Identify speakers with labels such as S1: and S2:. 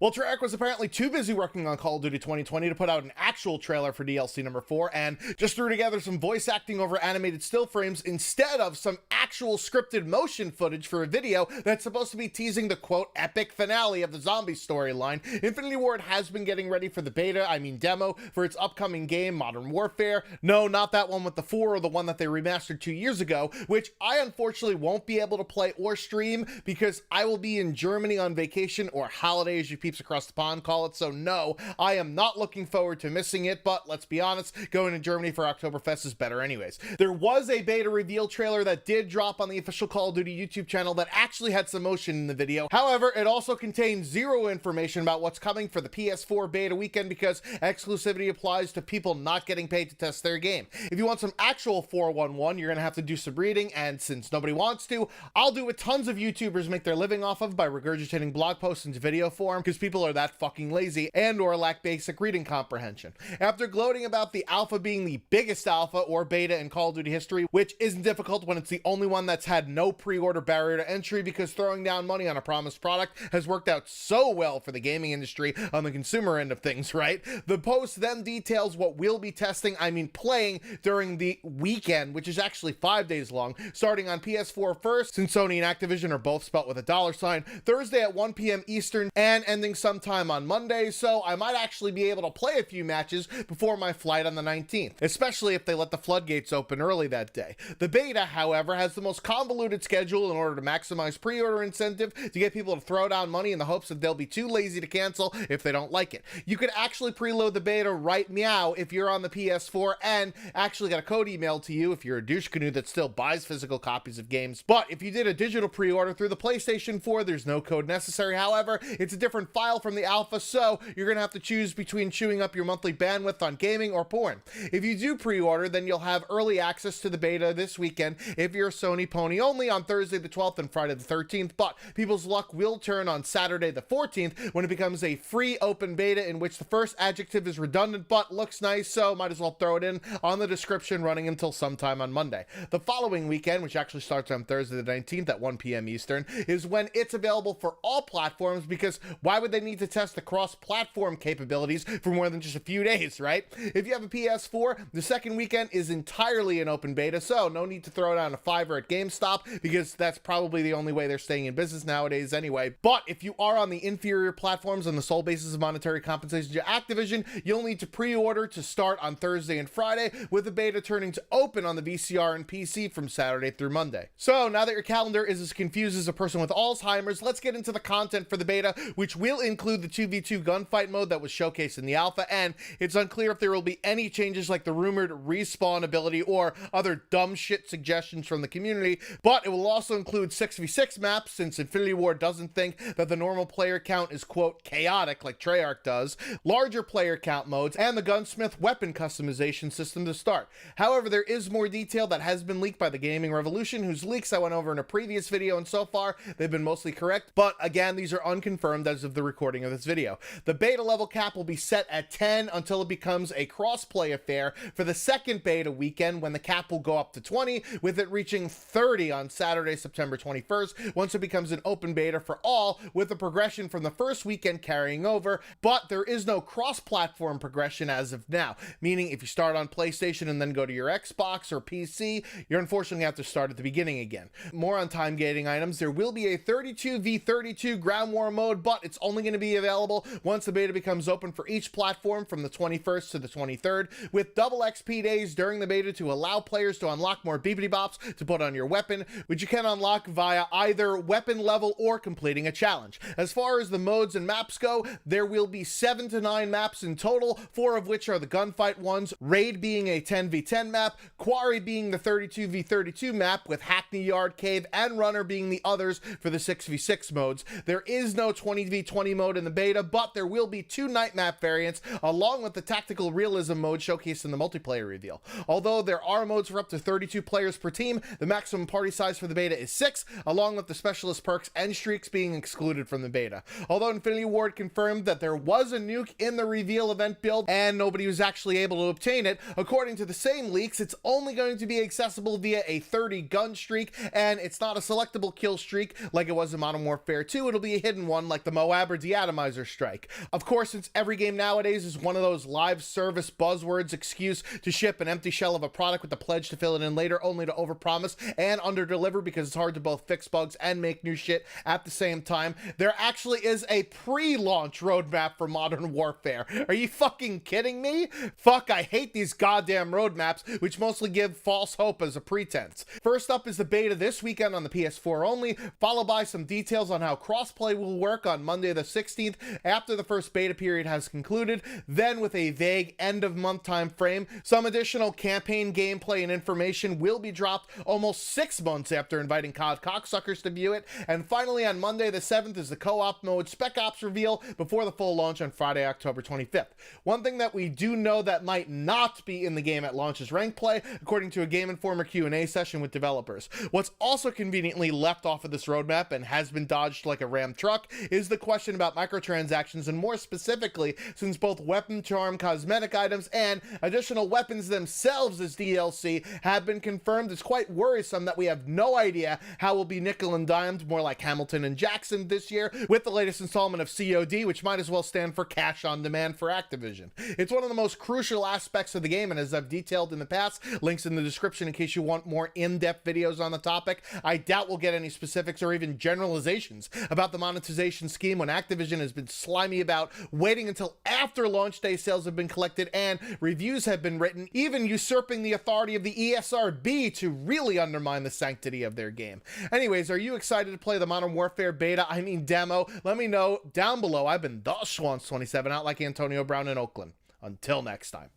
S1: Well, Treyarch was apparently too busy working on Call of Duty 2020 to put out an actual trailer for DLC number 4, and just threw together some voice acting over animated still frames instead of some actual scripted motion footage for a video that's supposed to be teasing the quote epic finale of the zombie storyline. Infinity Ward has been getting ready for the demo, for its upcoming game, Modern Warfare. No, not that one with the 4 or the one that they remastered 2 years ago, which I unfortunately won't be able to play or stream because I will be in Germany on vacation, or holiday as you peeps across the pond call it. So no, I am not looking forward to missing it, but let's be honest, going to Germany for Oktoberfest is better anyways. There was a beta reveal trailer that did drop on the official Call of Duty YouTube channel that actually had some motion in the video. However, it also contained zero information about what's coming for the PS4 beta weekend because exclusivity applies to people not getting paid to test their game. If you want some actual 411, you're gonna have to do some reading, and since nobody wants to, I'll do what tons of YouTubers make their living off of by regurgitating blog posts into video form, because people are that fucking lazy and or lack basic reading comprehension. After gloating about the alpha being the biggest alpha or beta in Call of Duty history, which isn't difficult when it's the only one that's had no pre-order barrier to entry because throwing down money on a promised product has worked out so well for the gaming industry on the consumer end of things, right? The post then details what we'll be testing, playing during the weekend, which is actually 5 days long, starting on PS4 first, since Sony and Activision are both spelt with a $, Thursday at 1 p.m. Eastern, and ending sometime on Monday, so I might actually be able to play a few matches before my flight on the 19th, especially if they let the floodgates open early that day. The beta, however, has the most convoluted schedule in order to maximize pre-order incentive to get people to throw down money in the hopes that they'll be too lazy to cancel if they don't like it. You could actually preload the beta right meow if you're on the PS4 and actually get a code emailed to you if you're a douche canoe that still buys physical copies of games. But if you did a digital pre-order through the PlayStation 4, there's no code necessary. However, it's a different file from the alpha, so you're gonna have to choose between chewing up your monthly bandwidth on gaming or porn. If you do pre-order, then you'll have early access to the beta this weekend if you're a Sony pony only on Thursday the 12th and Friday the 13th, but people's luck will turn on Saturday the 14th when it becomes a free open beta in which the first adjective is redundant but looks nice, so might as well throw it in on the description, running until sometime on Monday. The following weekend, which actually starts on Thursday the 19th at 1 p.m. Eastern, is when it's available for all platforms, because why would they need to test the cross-platform capabilities for more than just a few days, right? If you have a PS4, the second weekend is entirely an open beta, so no need to throw down a $5 at GameStop, because that's probably the only way they're staying in business nowadays anyway. But if you are on the inferior platforms on the sole basis of monetary compensation to Activision, you'll need to pre-order to start on Thursday and Friday, with the beta turning to open on the VCR and PC from Saturday through Monday. So now that your calendar is as confused as a person with Alzheimer's, let's get into the content for the beta, which will include the 2v2 gunfight mode that was showcased in the alpha, and it's unclear if there will be any changes like the rumored respawn ability or other dumb shit suggestions from the community, but it will also include 6v6 maps, since Infinity Ward doesn't think that the normal player count is quote chaotic like Treyarch does, larger player count modes, and the gunsmith weapon customization system to start. However, there is more detail that has been leaked by the Gaming Revolution, whose leaks I went over in a previous video, and so far they've been mostly correct, but again, these are unconfirmed as of the recording of this video. The beta level cap will be set at 10 until it becomes a cross-play affair for the second beta weekend, when the cap will go up to 20, with it reaching 30 on Saturday, September 21st, once it becomes an open beta for all, with the progression from the first weekend carrying over. But there is no cross-platform progression as of now, meaning if you start on PlayStation and then go to your Xbox or PC, you're unfortunately have to start at the beginning again. More on time gating items: there will be a 32v32 ground war mode, but it's only going to be available once the beta becomes open for each platform from the 21st to the 23rd, with double XP days during the beta to allow players to unlock more beepity bops to put on your weapon, which you can unlock via either weapon level or completing a challenge. As far as the modes and maps go, there will be 7 to 9 maps in total, 4 of which are the gunfight ones, Raid being a 10v10 map, Quarry being the 32v32 map, with Hackney Yard, Cave, and Runner being the others for the 6v6 modes. There is no 20v20 mode in the beta, but there will be 2 night map variants, along with the tactical realism mode showcased in the multiplayer reveal. Although there are modes for up to 32 players per team, the maximum party size for the beta is 6, along with the specialist perks and streaks being excluded from the beta. Although Infinity Ward confirmed that there was a nuke in the reveal event build and nobody was actually able to obtain it, according to the same leaks, it's only going to be accessible via a 30 gun streak, and it's not a selectable kill streak like it was in Modern Warfare 2. It'll be a hidden one like the Moab cyber deatomizer strike. Of course, since every game nowadays is one of those live service buzzwords excuse to ship an empty shell of a product with the pledge to fill it in later, only to overpromise and underdeliver because it's hard to both fix bugs and make new shit at the same time, there actually is a pre-launch roadmap for Modern Warfare. Are you fucking kidding me? Fuck, I hate these goddamn roadmaps, which mostly give false hope as a pretense. First up is the beta this weekend on the PS4 only, followed by some details on how crossplay will work on Monday the 16th after the first beta period has concluded, then with a vague end-of-month time frame, some additional campaign gameplay and information will be dropped almost 6 months after inviting COD cocksuckers to view it, and finally on Monday the 7th is the co-op mode Spec Ops reveal before the full launch on Friday, October 25th. One thing that we do know that might not be in the game at launch is rank play, according to a Game Informer Q&A session with developers. What's also conveniently left off of this roadmap and has been dodged like a Ram truck is the question about microtransactions, and more specifically, since both weapon charm cosmetic items and additional weapons themselves as DLC have been confirmed, it's quite worrisome that we have no idea how we'll be nickel and dimed, more like Hamilton and Jackson this year, with the latest installment of COD, which might as well stand for cash on demand for Activision. It's one of the most crucial aspects of the game, and as I've detailed in the past, links in the description in case you want more in-depth videos on the topic. I doubt we'll get any specifics or even generalizations about the monetization scheme when Activision has been slimy about waiting until after launch day sales have been collected and reviews have been written, even usurping the authority of the ESRB to really undermine the sanctity of their game. Anyways, are you excited to play the Modern Warfare beta, demo? Let me know down below. I've been the Schwantz27, out like Antonio Brown in Oakland. Until next time.